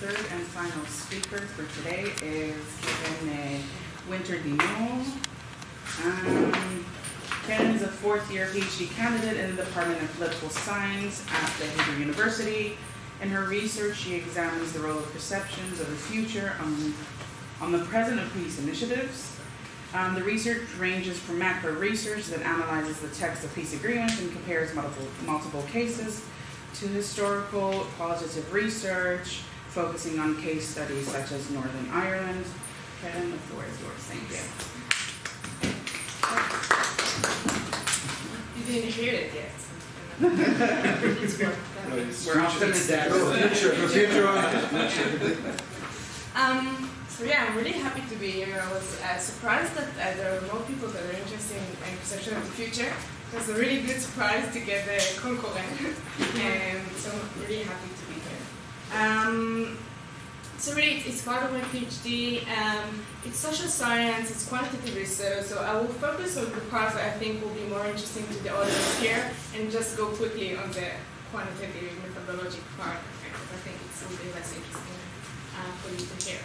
third and final speaker for today is Keren Winter Dinur. Keren is a fourth-year PhD candidate in the Department of Political Science at the Hebrew University. In her research, she examines the role of perceptions of the future on the present of peace initiatives. The research ranges from macro research that analyzes the text of peace agreements and compares multiple cases to historical qualitative research, focusing on case studies such as Northern Ireland. Keren, the floor is yours. Thank you. You didn't hear it yet. We're optimistic. So yeah, I'm really happy to be here. I was surprised that there are more people that are interested in perception of the future. It was a really good surprise to get the concurrent, and so I'm really happy to be here. So really, it's part of my PhD. It's social science, it's quantitative research, so I will focus on the parts that I think will be more interesting to the audience here, and just go quickly on the quantitative methodology part, because I think it's a little bit less interesting for you to hear.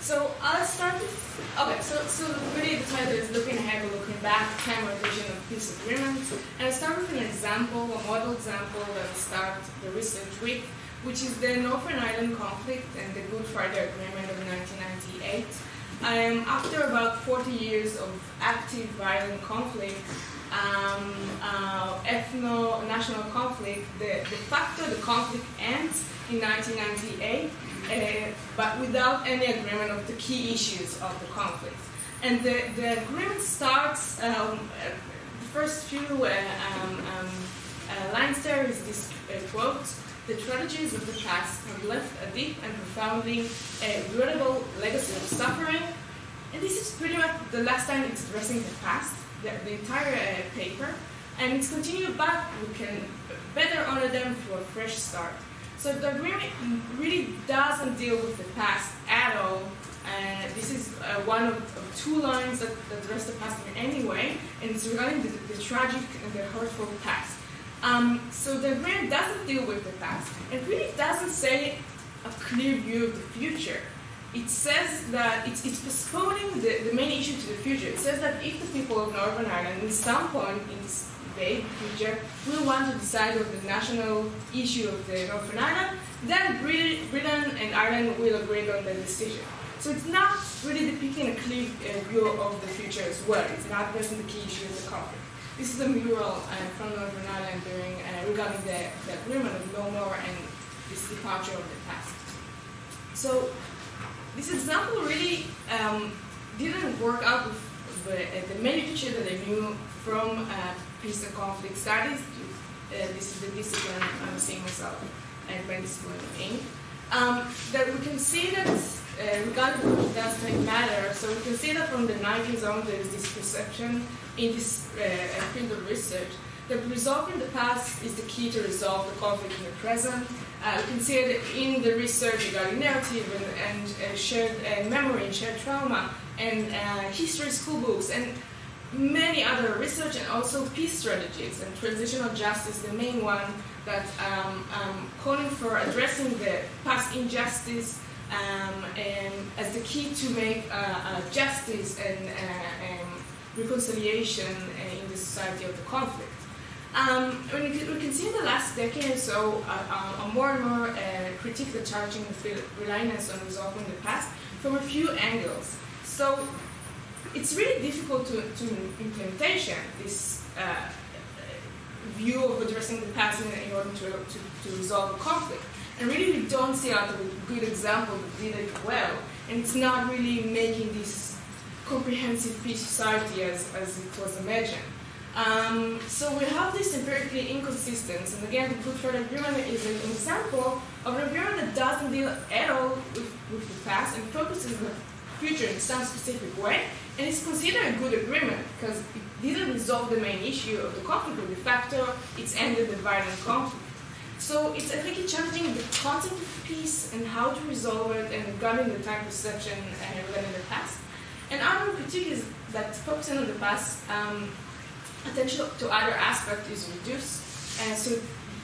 So I'll start with, okay, so really the title is Looking Ahead or Looking Back, Time or Vision of Peace Agreements. And I start with an example, a model example that I start the research with, which is the Northern Ireland conflict and the Good Friday Agreement of 1998. After about 40 years of active violent conflict, ethno-national conflict, de facto the conflict ends in 1998, but without any agreement of the key issues of the conflict. And the agreement starts, the first few lines there is this quote: "The tragedies of the past have left a deep and profoundly regrettable legacy of suffering." And this is pretty much the last time it's addressing the past, the entire paper. And it's continued back, we can better honor them through a fresh start. So the agreement really doesn't deal with the past at all. This is one of two lines that address the past in any way, and it's regarding the tragic and the hurtful past. So the agreement doesn't deal with the past. It really doesn't say a clear view of the future. It says that it's postponing the main issue to the future. It says that if the people of Northern Ireland, at some point in this vague future, will want to decide on the national issue of the Northern Ireland, then Britain and Ireland will agree on the decision. So it's not really depicting a clear view of the future as well. It's not addressing the key issue of the conflict. This is a mural from Northern Ireland regarding the agreement of no more and this departure of the past. So this example really didn't work out with the main feature that I knew from peace and conflict studies. This is the discipline I'm seeing myself and my discipline in. That we can see that regarding what does matter, so we can see that from the 90s on there is this perception in this field of research that resolving the past is the key to resolve the conflict in the present. We can see it in the research regarding narrative and shared memory and shared trauma and history school books and many other research, and also peace strategies and transitional justice, the main one that calling for addressing the past injustice as the key to make justice and reconciliation in the society of the conflict. We can see in the last decade or so more and more critique the charging the reliance on resolving the past from a few angles. So it's really difficult to implementation, this view of addressing the past in order to resolve a conflict. And really we don't see out of a good example that did it well, and it's not really making this comprehensive peace society as it was imagined. So we have this empirically inconsistency, and again, the Good Friday Agreement is an example of an agreement that doesn't deal at all with the past and focuses on the future in some specific way, and it's considered a good agreement because it didn't resolve the main issue of the conflict, but de facto it's ended the violent conflict. So it's, I think, it's challenging the concept of peace and how to resolve it, and regarding the time perception regarding the past. And our critique is that focusing on the past, attention to other aspects is reduced, and so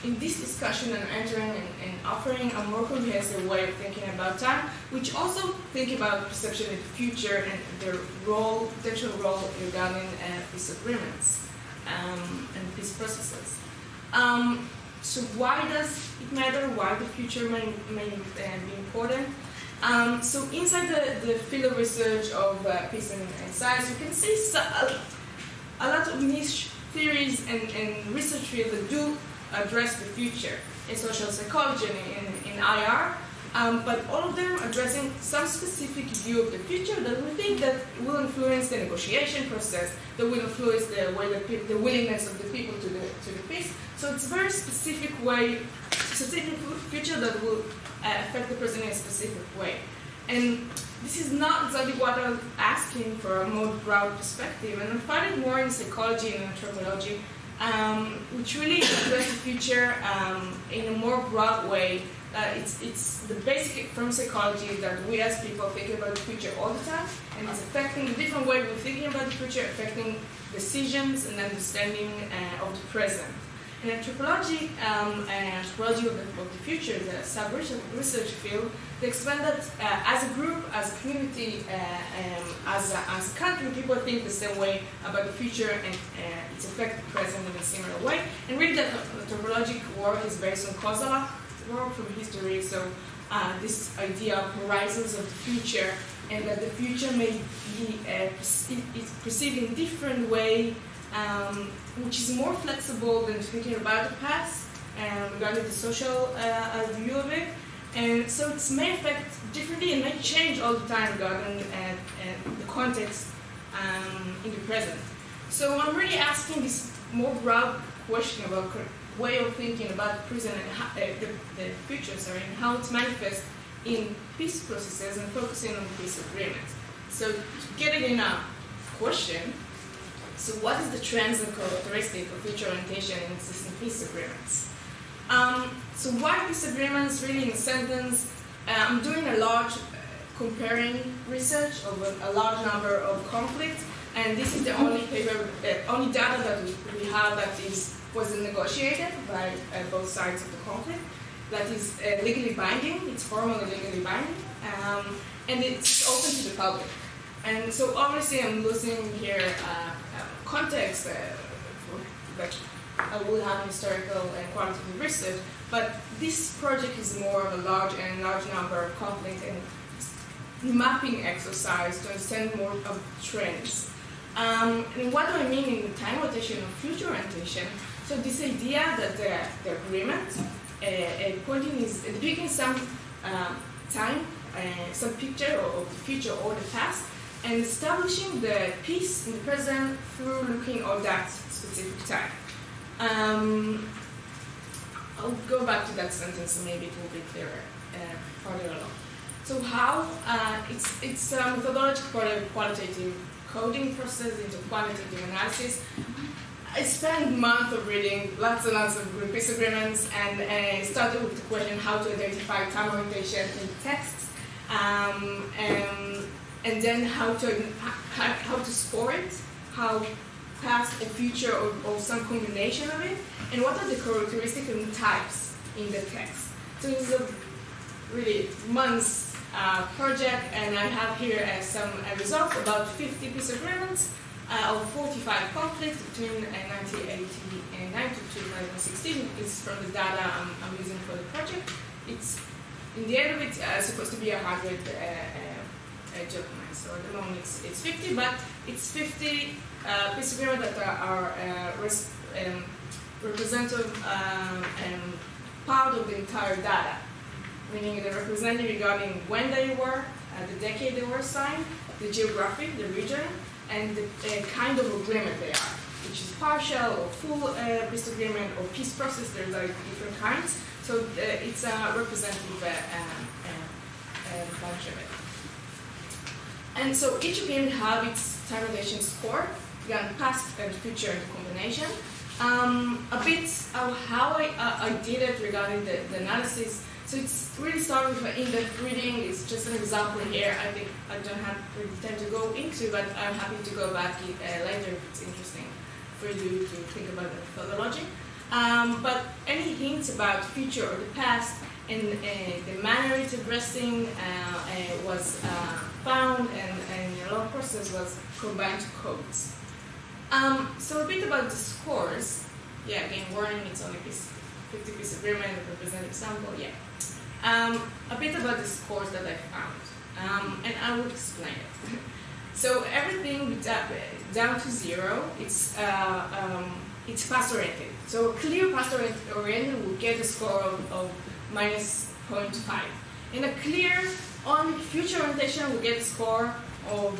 in this discussion I'm entering and offering a more comprehensive way of thinking about time, which also think about perception in the future and their role, potential role regarding peace agreements and peace processes. So why does it matter? Why the future may be important? So inside the field of research of peace and science, you can see a lot of niche theories and research fields that do address the future in social psychology and in IR, but all of them addressing some specific view of the future that we think that will influence the negotiation process, that will influence the way the willingness of the people to the peace. So it's a very specific future that will affect the present in a specific way. And this is not exactly what I'm asking for a more broad perspective, and I find it more in psychology and anthropology, which really address the future in a more broad way. It's the basic from psychology that we as people think about the future all the time, and it's affecting the different way we're thinking about the future, affecting decisions and understanding of the present. In anthropology, anthropology of the future, the sub-research field, they explain that as a group, as a community, as a country, people think the same way about the future and it's affect the present in a similar way. And really that anthropologic work is based on causal work from history, so this idea of horizons of the future, and that the future may be perceived in a different way, which is more flexible than thinking about the past regarding the social view of it. And so it may affect differently and may change all the time regarding the context in the present. So I'm really asking this more broad question about way of thinking about the present and the future, and how it manifests in peace processes and focusing on peace agreements. So getting in a question, so what is the trends and characteristic of future orientation in existing peace agreements? So why peace agreements? Really, in a sentence, I'm doing a large comparing research of a large number of conflicts, and this is the only paper, only data that we have that was negotiated by both sides of the conflict. That is legally binding. It's formally legally binding, and it's open to the public. And so obviously I'm losing here context that I will have historical and qualitative research, but this project is more of a large number of conflict and mapping exercise to understand more of trends. And what do I mean in the time rotation of future orientation? So this idea that the agreement pointing is depicting some time, some picture of the future or the past, and establishing the peace in the present through looking at that specific time. I'll go back to that sentence and maybe it will be clearer further along. So how, it's a methodological qualitative coding process into quantitative analysis. I spent months of reading lots and lots of peace agreements, and started with the question how to identify time orientation in texts, and then how to score it, how past or future or some combination of it, and what are the characteristics and types in the text. So it's a really months project, and I have here some results, about 50 peace agreements of 45 conflicts between 1989 to 2016. It's from the data I'm using for the project. It's, in the end of it, supposed to be 100 documents. So at the moment it's 50, but it's 50 peace agreements that are representative part of the entire data, meaning they're represented regarding when they were, the decade they were signed, the geographic, the region, and the kind of agreement they are, which is partial or full peace agreement or peace process. There's like different kinds. So it's a representative bunch of it. And so each agreement have its time rotation score, again, past and future in combination. A bit of how I did it regarding the analysis. So it's really starting with an in-depth reading. It's just an example here. I think I don't have really time to go into, but I'm happy to go back later if it's interesting for you to think about the methodology. But any hints about future or the past and the manner it's addressing was found, and a lot of process was combined to codes. So a bit about the scores. Yeah, again, warning, it's only 50-piece agreement, represent example, yeah. A bit about the scores that I found, and I will explain it. So everything down to 0, it's past-oriented. So a clear past-oriented will get a score of minus 0.5. And a clear on future orientation will get a score of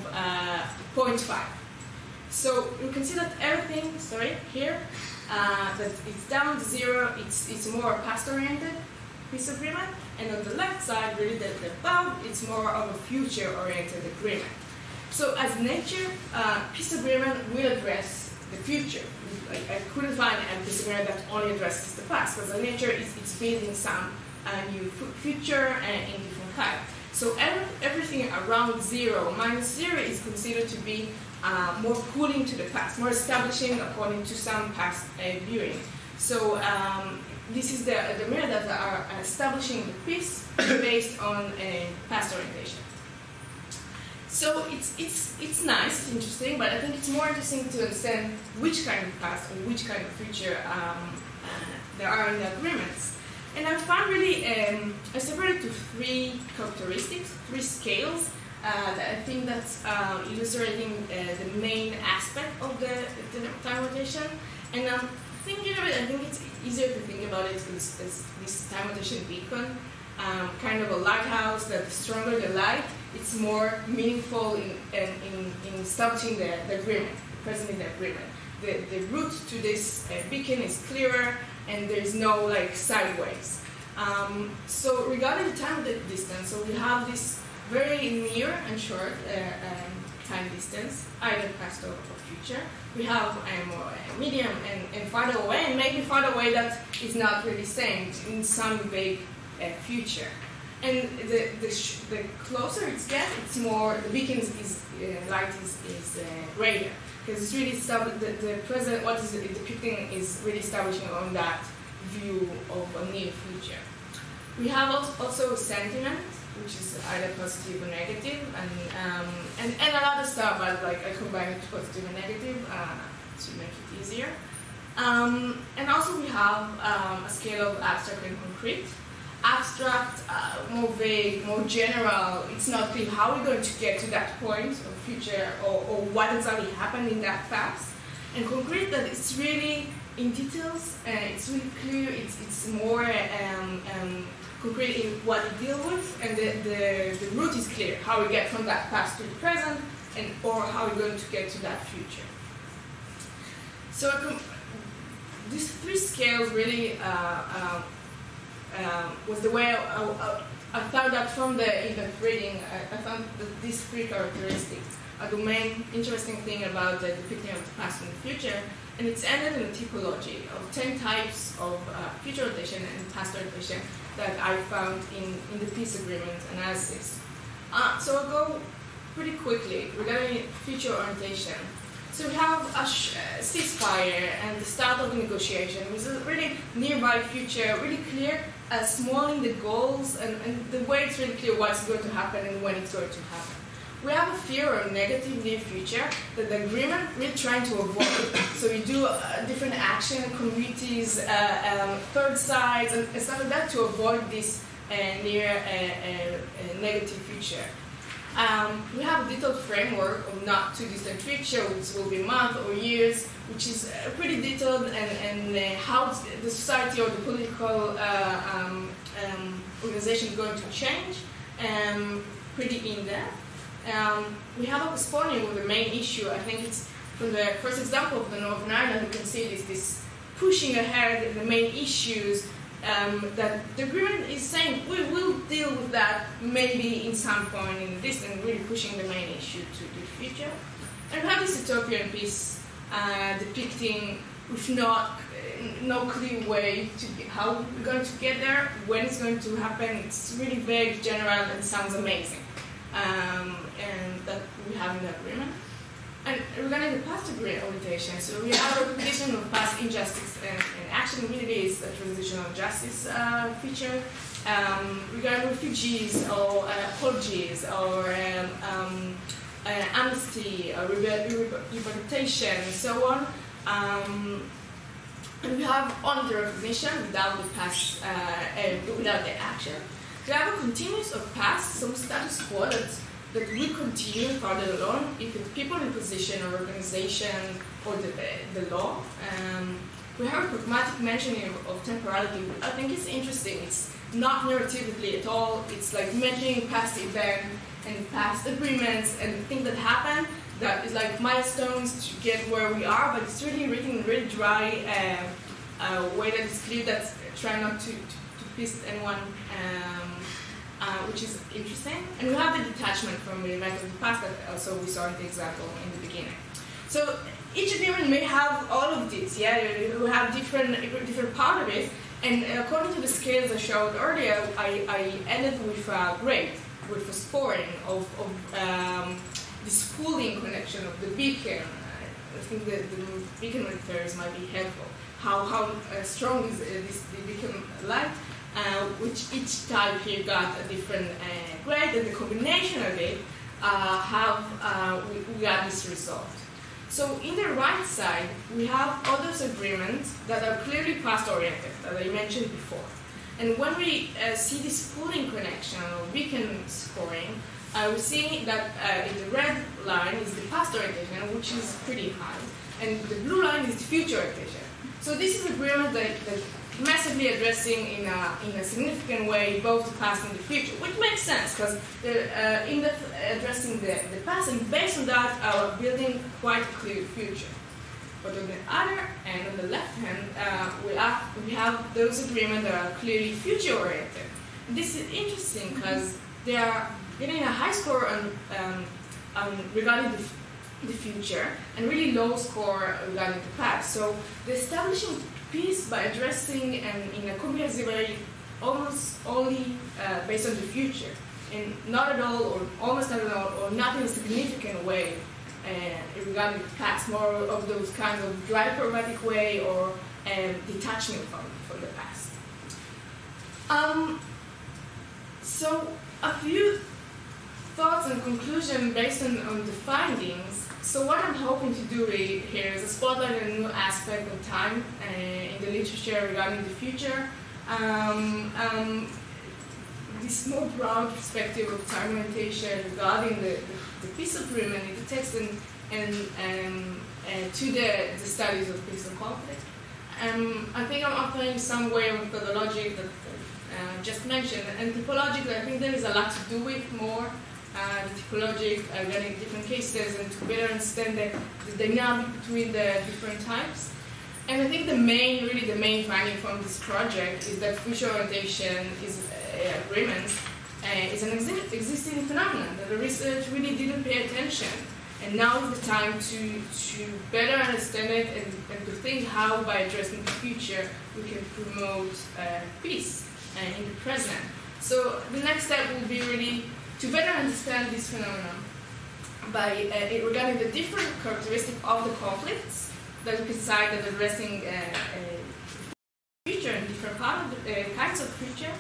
0.5. So you can see that everything, here, that it's down to 0, it's more past-oriented piece of agreement, and on the left side, really the above, it's more of a future-oriented agreement. So as nature, peace agreement will address the future. I couldn't find a piece agreement that only addresses the past, because nature it's building some new future in different kind. So everything around 0, minus 0 is considered to be more pulling to the past, more establishing according to some past viewing. So this is the mirror that are establishing the peace based on past orientation. So it's nice, it's interesting, but I think it's more interesting to understand which kind of past or which kind of future there are in the agreements. And I found really, I separated to 3 characteristics, 3 scales that I think that's illustrating the main aspect of the time rotation. And thinking of it, I think it's easier to think about it as this time rotation beacon, kind of a lighthouse that the stronger the light, it's more meaningful in establishing the agreement, present in the agreement. The route to this beacon is clearer, and there's no like sideways. So regarding the time of the distance, so we have this very near and short time distance, either past or future. We have medium and farther away, and maybe farther away that is not really same in some vague future. And the closer it gets, it's more, the beacon light is greater, because it's really the present, what is depicting is really establishing on that view of a near future. We have also sentiment, which is either positive or negative, and a lot of stuff, but like I combine it positive and negative to make it easier. And also we have a scale of abstract and concrete. Abstract, more vague, more general, it's not clear how we're going to get to that point of future or what exactly happened in that past. And concrete, that it's really in details, it's really clear, it's more concrete in what we deal with, and the route is clear, how we get from that past to the present, or how we're going to get to that future. So these 3 scales really was the way I found out from the event reading. I found that these 3 characteristics are the main interesting thing about the depicting of the past and the future, and it's ended in a typology of 10 types of future rotation and past rotation that I found in the peace agreement analysis. So I'll go pretty quickly regarding future orientation. So we have a ceasefire and the start of the negotiation. It was a really nearby future, really clear, small in the goals, and the way it's really clear what's going to happen and when it's going to happen. We have a fear or a negative near future that the agreement we're trying to avoid. So we do different action, communities, third sides, and stuff like that to avoid this near negative future. We have a detailed framework of not too distant future, which will be months or years, which is pretty detailed, and how the society or the political organization is going to change, pretty in-depth. We have a postponing with the main issue. I think it's from the first example of the Northern Ireland, you can see this pushing ahead the main issues that the agreement is saying we will deal with that maybe in some point in the distance, really pushing the main issue to the future. And we have this utopian piece depicting with no clear way to how we're going to get there, when it's going to happen. It's really vague, general, and sounds amazing. And that we have in the agreement. And regarding the past orientation, so we have a recognition of past injustice and action really is a transitional justice feature. Regarding refugees or apologies or amnesty or rehabilitation and so on. And we have only the recognition without the past, without the action. We have a continuous of past, some status quo that will continue further along if it's people in position or organization or the law. We have a pragmatic mentioning of temporality. I think it's interesting. It's not narratively at all. It's like mentioning past events and past agreements and things that happen that is like milestones to get where we are, but it's really written in a really dry way that is clear, that's trying not to piss anyone, which is interesting. And we have the detachment from the event of the past that also we saw in the example in the beginning. So each agreement may have all of this, yeah, we have different part of it, and according to the scales I showed earlier, I ended with a grade, with a scoring of this pooling connection of the beacon. I think the beacon refers might be helpful. How strong is the beacon light, which each type here got a different grade, and the combination of it we got this result. So in the right side, we have other agreements that are clearly past-oriented, that I mentioned before. And when we see this pooling connection or beacon scoring, we see that in the red line is the past orientation, which is pretty high, and the blue line is the future orientation. So this is agreement that massively addressing in a significant way both the past and the future, which makes sense because they're addressing the past, and based on that are building quite a clear future. But on the other and on the left hand, we have those agreements that are clearly future oriented. This is interesting because they are getting a high score regarding the future and really low score regarding the past. So the establishing peace by addressing and in a comprehensive way almost only based on the future, and not at all or almost not at all or not in a significant way regarding the past, more of those kinds of dry pragmatic way or detachment from the past. So a few thoughts and conclusion based on the findings. So what I'm hoping to do here is a spotlight on a new aspect of time in the literature regarding the future. This more broad perspective of time orientation regarding the peace agreement in the text and to the studies of peace and conflict. I think I'm offering some way of methodology that just mentioned, and typological. I think there is a lot to do with more. The typologic, getting different cases and to better understand the dynamic between the different types. And I think the main finding from this project is that future orientation agreements is an existing phenomenon that the research really didn't pay attention. And now is the time to better understand it and to think how by addressing the future we can promote peace in the present. So the next step will be really to better understand this phenomenon by regarding the different characteristics of the conflicts that we can cite that addressing future and different kinds of future,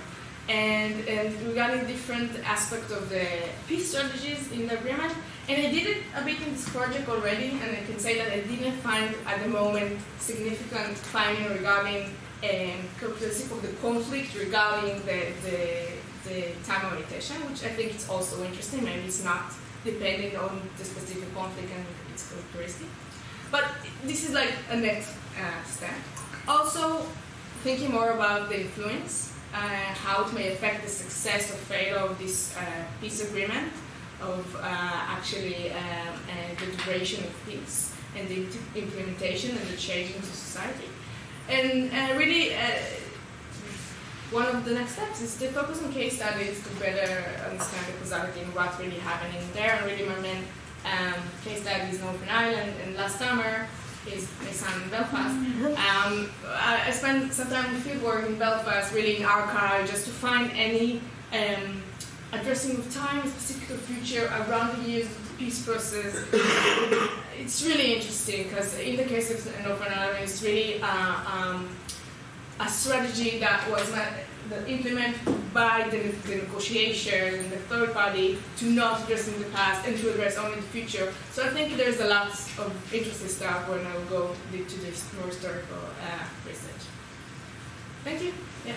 and regarding different aspects of the peace strategies in the agreement. And I did it a bit in this project already, and I can say that I didn't find at the moment significant finding regarding characteristics of the conflict regarding the time orientation, which I think is also interesting. Maybe it's not depending on the specific conflict and its characteristic. But this is like a next step. Also, thinking more about the influence, how it may affect the success or failure of this peace agreement, of actually the duration of peace and the implementation and the change into society. And really, one of the next steps is to focus on case studies to better understand the causality and what's really happening there. And really, my main case study is Northern Ireland, and last summer is my son in Belfast. I spent some time in field work in Belfast, really in archive, just to find any addressing of time, specific of future, around the years of the peace process. It's really interesting because in the case of Northern Ireland, it's really a strategy that was implemented by the negotiation and the third party to not address in the past and to address only the future. So I think there's a lot of interesting stuff when I will go into this more historical research. Thank you. Yeah.